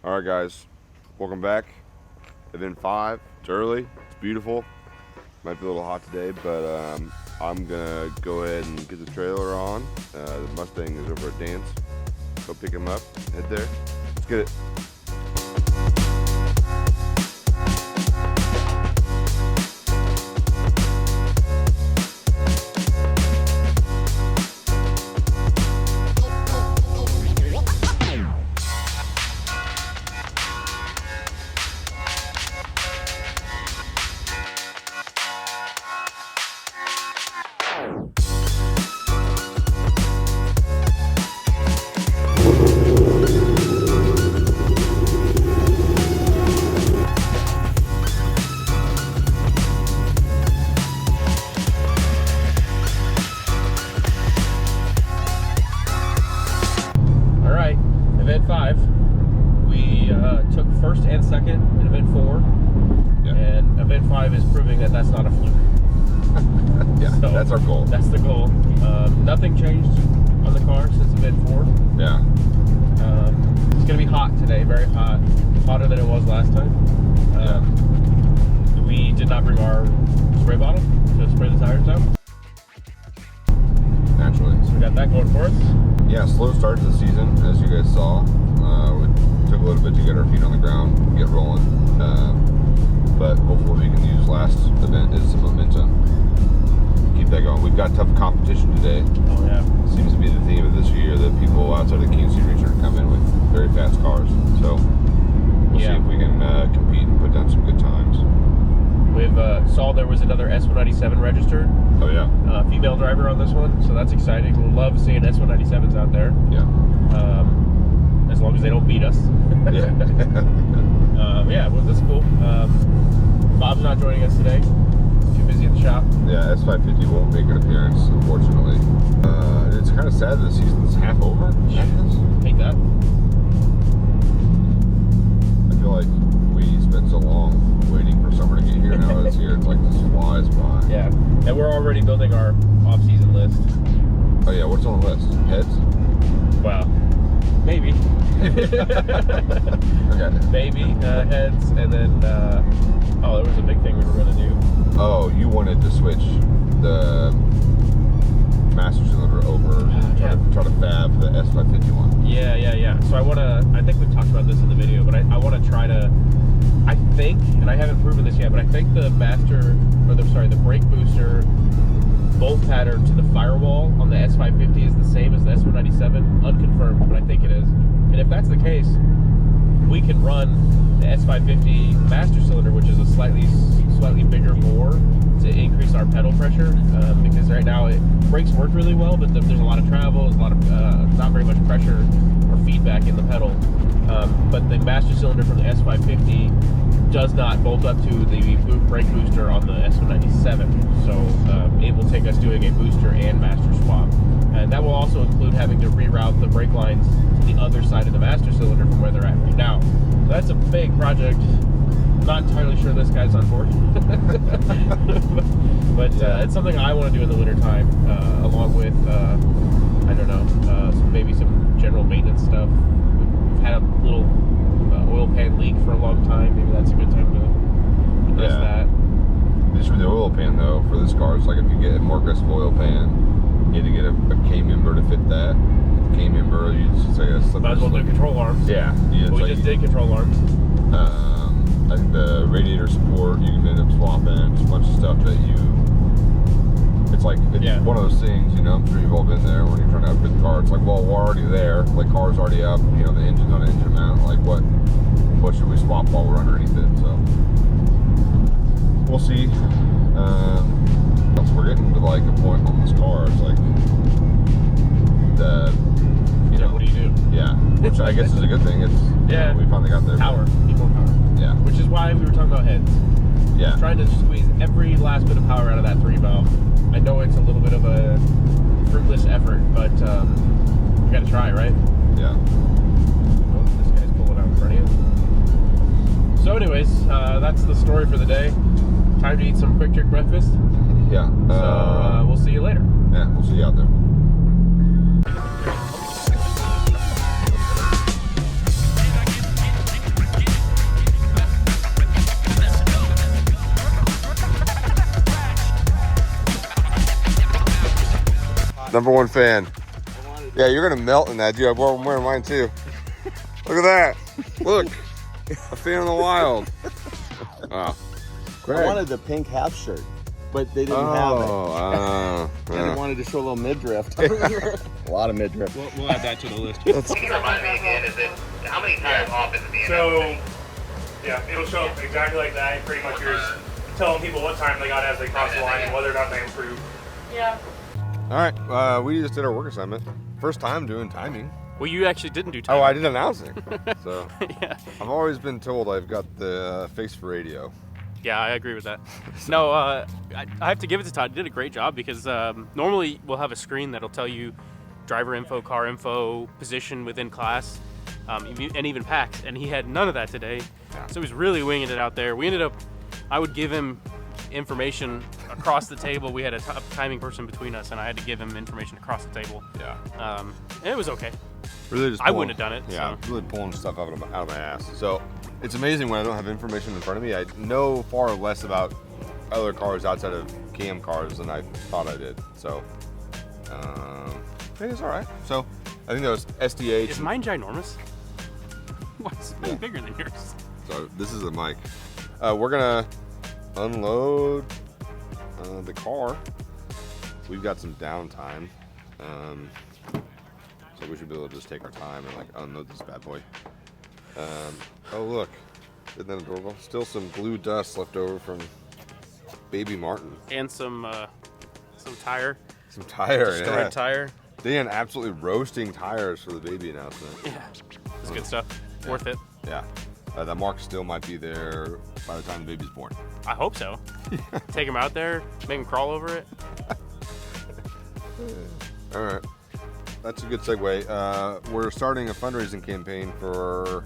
All right, guys, welcome back. Event 5. It's early. It's beautiful. Might be a little hot today, but I'm gonna go ahead and get the trailer on. The Mustang is over at Dance. Go pick him up. Head there. Let's get it. Event 5, we took first and second in Event 4, Yeah. and Event 5 is proving that that's not a fluke. Yeah, so that's our goal. That's the goal. Nothing changed on the car since Event 4. Yeah. It's going to be hot today, very hot. Hotter than it was last time. We did not bring our spray bottle to spray the tires out. Naturally. So we got that going for us. Yeah, slow start to the season, as you guys saw. We took a little bit to get our feet on the ground, get rolling. But hopefully we can use last event as some momentum. Keep that going. We've got tough competition today. Oh, yeah. Seems to be the theme of this year, that people outside of the KC region come in with very fast cars. So we'll see if we can compete and put down some good times. We've saw there was another S197 registered. Oh, yeah. Female driver on this one, so that's exciting. We'll love seeing S197s out there. Yeah. As long as they don't beat us. Yeah. Yeah, well, that's cool. Bob's not joining us today. Too busy in the shop. Yeah, S550 won't make an appearance, unfortunately. It's kind of sad that the season's half over. Hate that. I feel like we spent so long waiting for summer to get here. Now it's here. It's like just flies by. Yeah, and we're already building our off-season list. Oh yeah, what's on the list? Heads? Well, maybe. Okay. Maybe heads, and then there was a big thing we were going to do. Oh, you wanted to switch the master cylinder over, try to fab the S550 one. Yeah. So I think we've talked about this in the video, but I want to try to, I think, and I haven't proven this yet, but I think the the brake booster bolt pattern to the firewall on the S550 is the same as the S197, unconfirmed, but I think it is. And if that's the case, we can run the S550 master cylinder, which is a slightly bigger bore, to increase our pedal pressure, because right now brakes work really well, but there's a lot of travel, there's a lot of not very much pressure or feedback in the pedal. But the master cylinder from the S550 does not bolt up to the brake booster on the S197, so it will take us doing a booster and master swap, and that will also include having to reroute the brake lines to the other side of the master cylinder from where they're at right now. So that's a big project. I'm not entirely sure this guy's on board. but it's something I want to do in the wintertime, along with I don't know, maybe some general maintenance stuff. We've had a little oil pan leak for a long time. Maybe that's a good time to address that. The issue with the oil pan, though, for this car is like if you get a more aggressive oil pan, you need to get a K-member to fit that. The K-member, you just say a slipper. Might as well do control arms. Yeah. We just did control arms. I think the radiator support, you can end up swapping just a bunch of stuff that it's like, one of those things, I'm sure you've all been there when you're trying to outfit the car. It's like, well, we're already there, like car's already up, the engine's on an engine mount, like what should we swap while we're underneath it? So we'll see. Once we're getting to like a point on this car, it's like what do you do? Yeah, which I guess is a good thing. It's we finally got there. Power, need more power. Yeah, which is why we were talking about heads. Yeah, trying to squeeze every last bit of power out of that 3-valve. I know it's a little bit of a fruitless effort, but we got to try, right? Yeah. Oh, this guy's pulling out in front of you. So, anyways, that's the story for the day. Time to eat some quick trick breakfast. Yeah. So we'll see you later. Yeah, we'll see you out there. #1 fan. Yeah, you're gonna melt in that, dude. I'm wearing mine too. Look at that. Look, a fan of the wild. Oh, I wanted the pink half shirt, but they didn't have it. And they wanted to show a little midriff. A lot of midriff. We'll add that to the list. Can you remind me again, is it, how many times off is it the So, yeah, it'll show up exactly like that. Pretty much you're just telling people what time they got as they cross the line and whether or not they improve. Yeah. all right. We just did our work assignment. First time doing timing. Well, you actually didn't do time. Oh, I did announcing. So Yeah. I've always been told I've got the face for radio. Yeah, I agree with that. No, I have to give it to Todd. He did a great job because normally we'll have a screen that'll tell you driver info, car info, position within class, and even packs. And he had none of that today. Yeah. So he was really winging it out there. We ended up, I would give him information across the table. We had a timing person between us, and I had to give him information across the table. Yeah. And it was okay. Really just I wouldn't have done it. Yeah, So. really pulling stuff out of my ass. So it's amazing when I don't have information in front of me. I know far less about other cars outside of cam cars than I thought I did. So I think it's all right. So I think that was SDH. Is mine ginormous? Why is mine bigger than yours? So this is a mic. We're gonna unload the car. We've got some downtime. So we should be able to just take our time and like unload this bad boy. Oh look, isn't that adorable? Still some glue dust left over from Baby Martin. And some tire. Some tire, Destroyed yeah. tire. Dan absolutely roasting tires for the baby announcement. Yeah, it's good stuff. Yeah. Worth it. Yeah, that mark still might be there by the time the baby's born. I hope so. Take him out there, make him crawl over it. All right. That's a good segue. We're starting a fundraising campaign for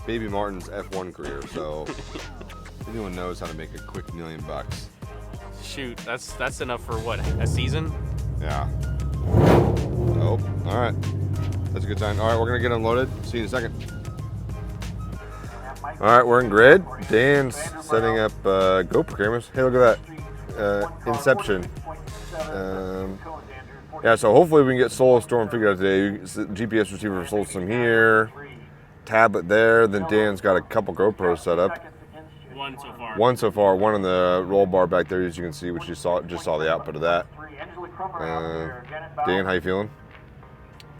Baby Martin's F1 career. So if anyone knows how to make a quick $1 million. Shoot, that's enough for what, a season? Yeah. Oh, all right. That's a good sign. All right, we're gonna get unloaded. See you in a second. All right, we're in grid. Dan's setting up GoPro cameras. Hey, look at that. Inception. Yeah, so hopefully we can get Solar Storm figured out today. GPS receiver for Solar Storm here, tablet there. Then Dan's got a couple GoPros set up. One so far. One so far. One on the roll bar back there, as you can see, which you just saw the output of that. Dan, how you feeling?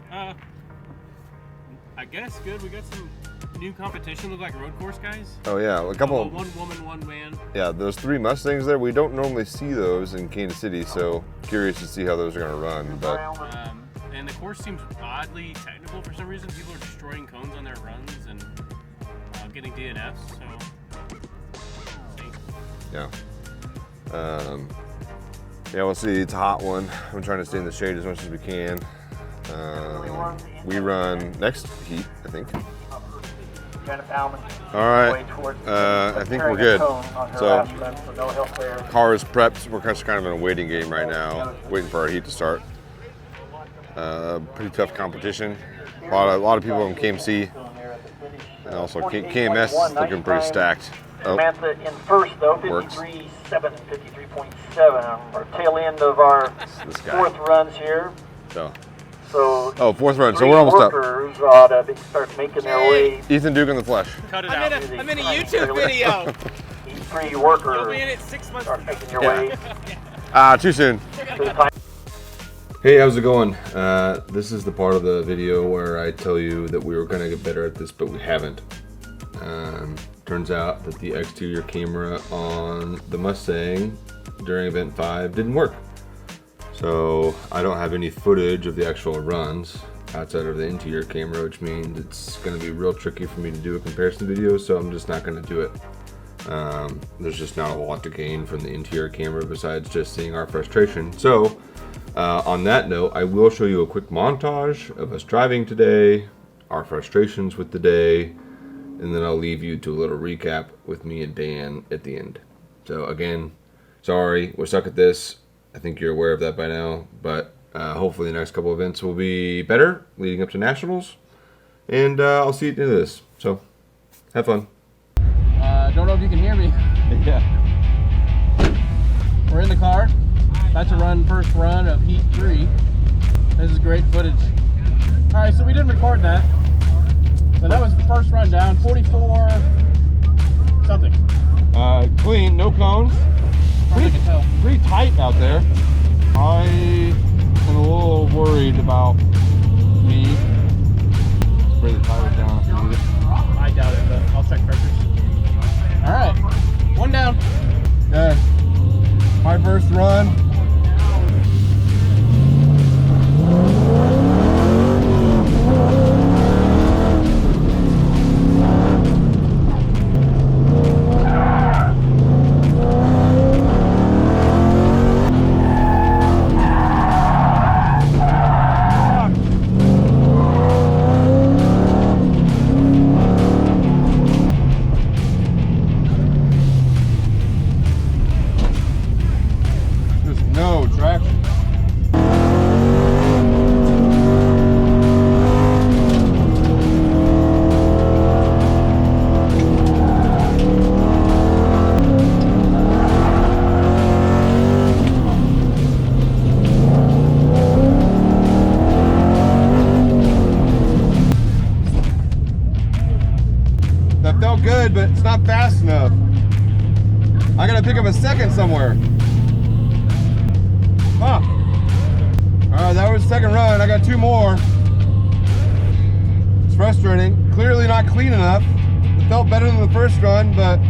I guess good. We got some new competition. Look like road course guys. Oh yeah, a couple. One woman, one man. Yeah, those 3 Mustangs there. We don't normally see those in Kansas City, so curious to see how those are going to run. But and the course seems oddly technical for some reason. People are destroying cones on their runs and getting DNFs. So yeah, yeah, we'll see. It's a hot one. I'm trying to stay in the shade as much as we can. We run next heat, I think. All right, I think we're good. So, car is prepped. We're kind of in a waiting game right now, waiting for our heat to start. Pretty tough competition. A lot of people in KMC, and also KMS looking pretty stacked. Oh, Samantha in first though, 53.7, 53.7. Our tail end of our fourth runs here. So fourth run. So we're almost up. Workers ought to start making their way. Ethan Duke in the flesh. cut it out. I'm in a YouTube video. These 3 workers You'll be in it 6 months. start making their way. Too soon. To the time. Hey, how's it going? This is the part of the video where I tell you that we were going to get better at this, but we haven't. Turns out that the exterior camera on the Mustang during event 5 didn't work. So I don't have any footage of the actual runs outside of the interior camera, which means it's going to be real tricky for me to do a comparison video, so I'm just not going to do it. There's just not a lot to gain from the interior camera besides just seeing our frustration. So on that note, I will show you a quick montage of us driving today, our frustrations with the day, and then I'll leave you to a little recap with me and Dan at the end. So again, sorry, we're stuck at this. I think you're aware of that by now, but hopefully the next couple events will be better leading up to Nationals, and I'll see you at the end of this. So, have fun. Don't know if you can hear me. Yeah. We're in the car. That's a first run of heat 3. This is great footage. All right, so we didn't record that. So that was the first run down, 44 something. Clean, no cones. Pretty tight out there. I am a little worried about me. Spray the tires down if you need it. I doubt it, but I'll check pressures. All right, one down. Okay, my first run. No traction. That felt good, but it's not fast enough. I gotta pick up a second somewhere. Huh. Alright, that was the second run. I got 2 more. It's frustrating. Clearly not clean enough. It felt better than the first run, but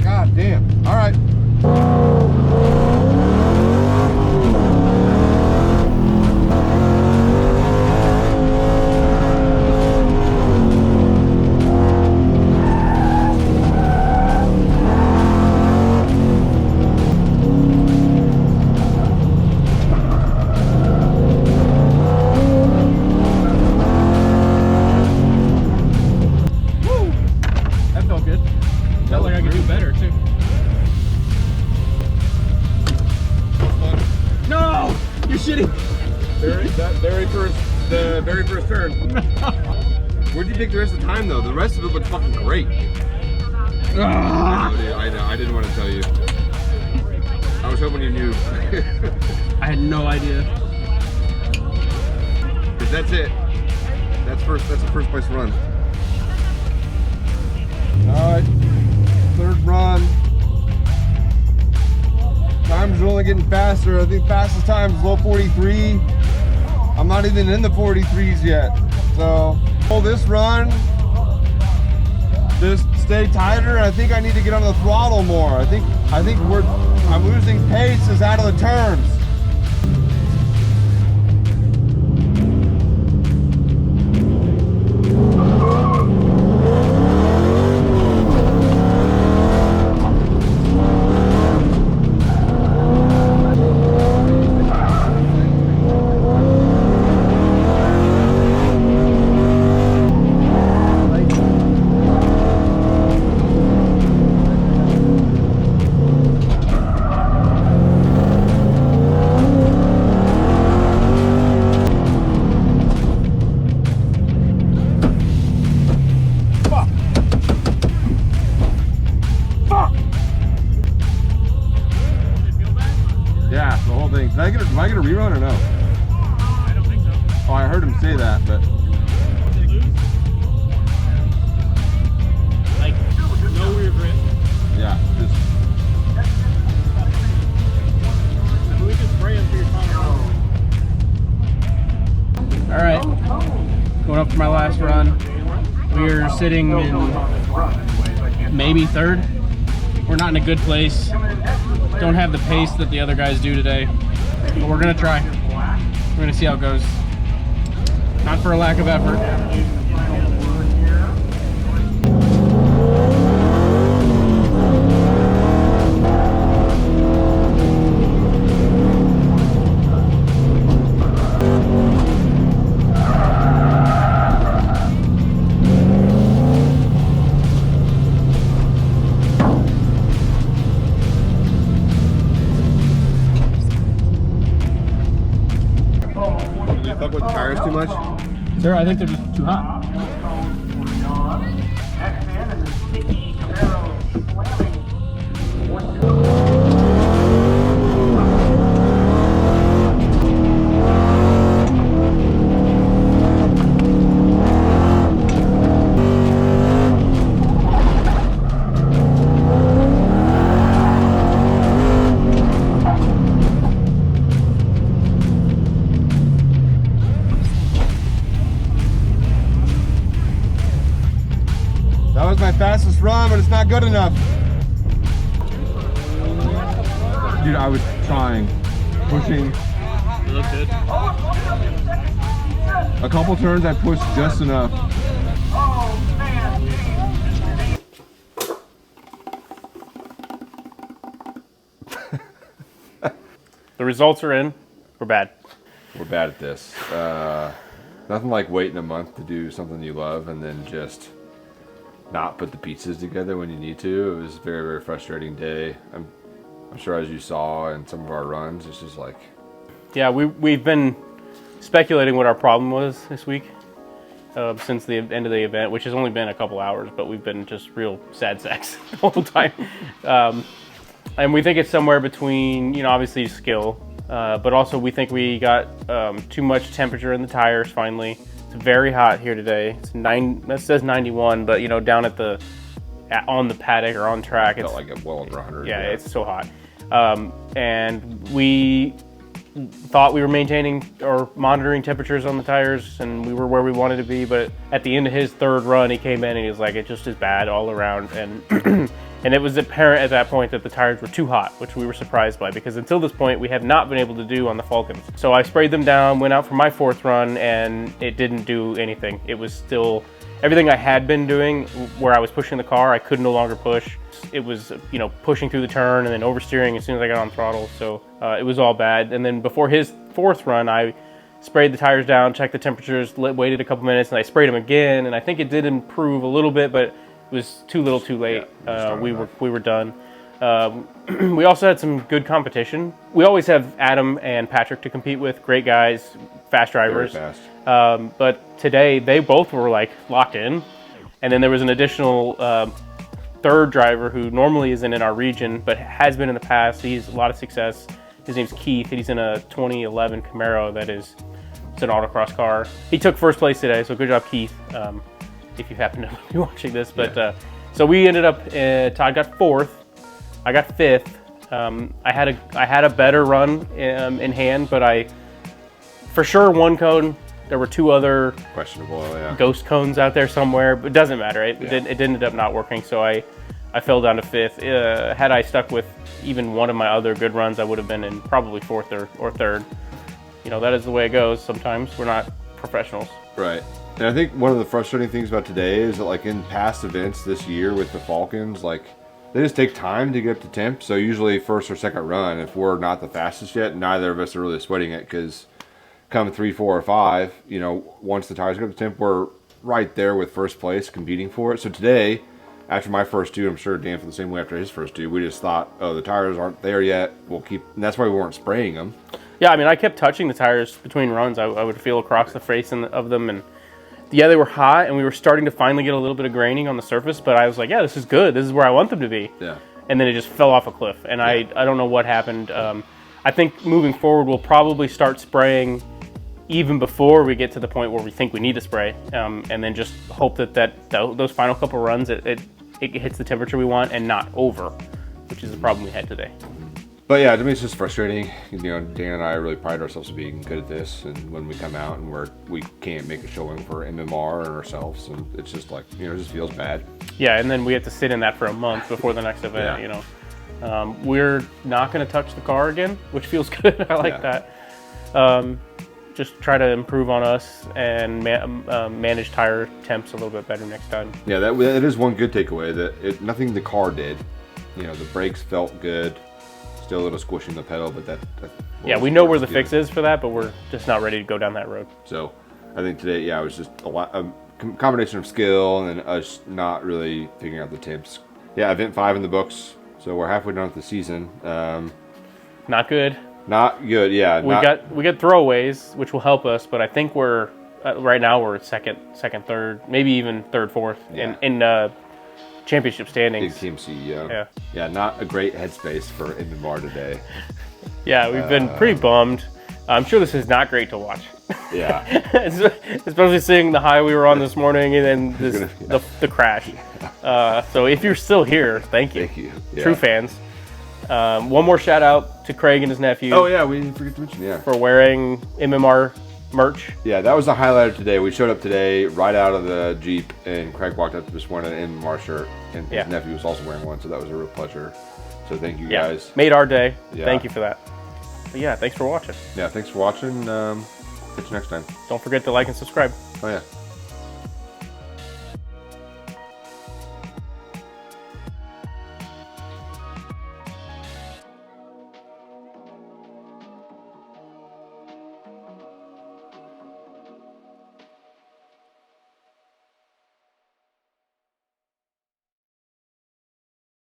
god damn. Alright. Felt like I could do better too. No! You're shitting. The very first turn. Where'd you pick the rest of the time though? The rest of it was fucking great. I know, I didn't want to tell you. I was hoping you knew. I had no idea. Cause that's it. That's the first place run. Alright. Third run. Times are only getting faster. I think fastest time is low 43. I'm not even in the 43s yet. So, pull this run. Just stay tighter. I think I need to get on the throttle more. I think I'm losing pace is out of the turns. Yeah, the whole thing. Did I get a rerun or no? I don't think so. Oh, I heard him say that, but. Did it lose? Like, no rear grip. Yeah, just. I mean, we can spray them for your phone. All right, going up for my last run. We're sitting in maybe third. We're not in a good place. Don't have the pace that the other guys do today, but we're gonna try. We're gonna see how it goes. Not for a lack of effort. Fuck with the tires too much? Sir, I think they're just too hot. was my fastest run, but it's not good enough. Dude, I was trying, pushing. You look good. A couple turns I pushed just enough. The results are in. We're bad. We're bad at this. Nothing like waiting a month to do something you love and then just not put the pieces together when you need to. It was a very, very frustrating day. I'm sure, as you saw in some of our runs, it's just like... Yeah, we've been speculating what our problem was this week since the end of the event, which has only been a couple hours, but we've been just real sad sacks the whole time. And we think it's somewhere between, you know, obviously skill, but also we think we got too much temperature in the tires finally. It's very hot here today. It says 91, but you know, down on the paddock or on track, It felt like it well over 100. yeah, it's so hot. And we thought we were maintaining or monitoring temperatures on the tires and we were where we wanted to be, but at the end of his third run he came in and he was like, it's just as bad all around, and and it was apparent at that point that the tires were too hot, which we were surprised by, because until this point we have not been able to do on the Falcons. So I sprayed them down, went out for my fourth run, and it didn't do anything. It was still everything I had been doing where I was pushing the car, I could no longer push. It was, you know, pushing through the turn and then oversteering as soon as I got on throttle. So it was all bad. And then before his fourth run, I sprayed the tires down, checked the temperatures, waited a couple minutes, and I sprayed them again. And I think it did improve a little bit, but it was too little too late. Yeah, we were done. We also had some good competition. We always have Adam and Patrick to compete with. Great guys, fast drivers. Very fast. But today they both were like locked in. And then there was an additional third driver who normally isn't in our region, but has been in the past. He's a lot of success. His name's Keith. He's in a 2011 Camaro it's an autocross car. He took first place today, so good job, Keith, if you happen to be watching this. But so we ended up, Todd got fourth, I got fifth. I had a better run in hand, but I for sure one cone. There were two other Questionable, yeah. ghost cones out there somewhere, but it doesn't matter. It ended up not working, so I fell down to fifth. Had I stuck with even one of my other good runs, I would have been in probably fourth or third. You know, that is the way it goes sometimes. We're not professionals. Right. And I think one of the frustrating things about today is that, like, in past events this year with the Falcons, like, they just take time to get up to temp. So usually first or second run, if we're not the fastest yet, neither of us are really sweating it, because come 3, 4, or 5, you know, once the tires get up to temp, we're right there with first place competing for it. So today, after my first two, I'm sure Dan felt the same way after his first two, we just thought, oh, the tires aren't there yet. We'll keep, and that's why we weren't spraying them. Yeah, I mean, I kept touching the tires between runs. I would feel across the face of them, and yeah, they were hot, and we were starting to finally get a little bit of graining on the surface, but I was like, yeah, this is good. This is where I want them to be. Yeah. And then it just fell off a cliff, and I don't know what happened. I think moving forward, we'll probably start spraying even before we get to the point where we think we need to spray, and then just hope that those final couple runs, it hits the temperature we want and not over, which is the problem we had today. But yeah, to me it's just frustrating. You know, Dan and I really pride ourselves on being good at this, and when we come out and we can't make a showing for MMR and ourselves, and it's just like, you know, it just feels bad. Yeah, and then we have to sit in that for a month before the next event. Yeah. You know, we're not going to touch the car again, which feels good. I like that. Just try to improve on us and manage tire temps a little bit better next time. Yeah, that is one good takeaway, that nothing the car did. You know, the brakes felt good. Still a little squishing the pedal, but yeah, we know where the fix is for that, but we're just not ready to go down that road. So I think today, yeah, it was just a combination of skill and then us not really figuring out the temps. Yeah, event 5 in the books, so we're halfway done with the season. Not good. Not good, yeah. We got throwaways, which will help us, but I think we're right now we're second, third, maybe even third, fourth in championship standings. Big team CEO. Yeah, not a great headspace for MMR today. Yeah, we've been pretty bummed. I'm sure this is not great to watch. Yeah. Especially seeing the high we were on this morning and then the crash. So if you're still here, thank you. Thank you. Yeah. True fans. One more shout out to Craig and his nephew. Oh yeah, we didn't forget to mention, for wearing MMR merch. Yeah, that was the highlight of today. We showed up today right out of the Jeep, and Craig walked up this morning in Mars shirt, and his nephew was also wearing one, so that was a real pleasure. So thank you guys. Made our day. Yeah. Thank you for that. But yeah, thanks for watching. Yeah, thanks for watching. Catch you next time. Don't forget to like and subscribe. Oh yeah.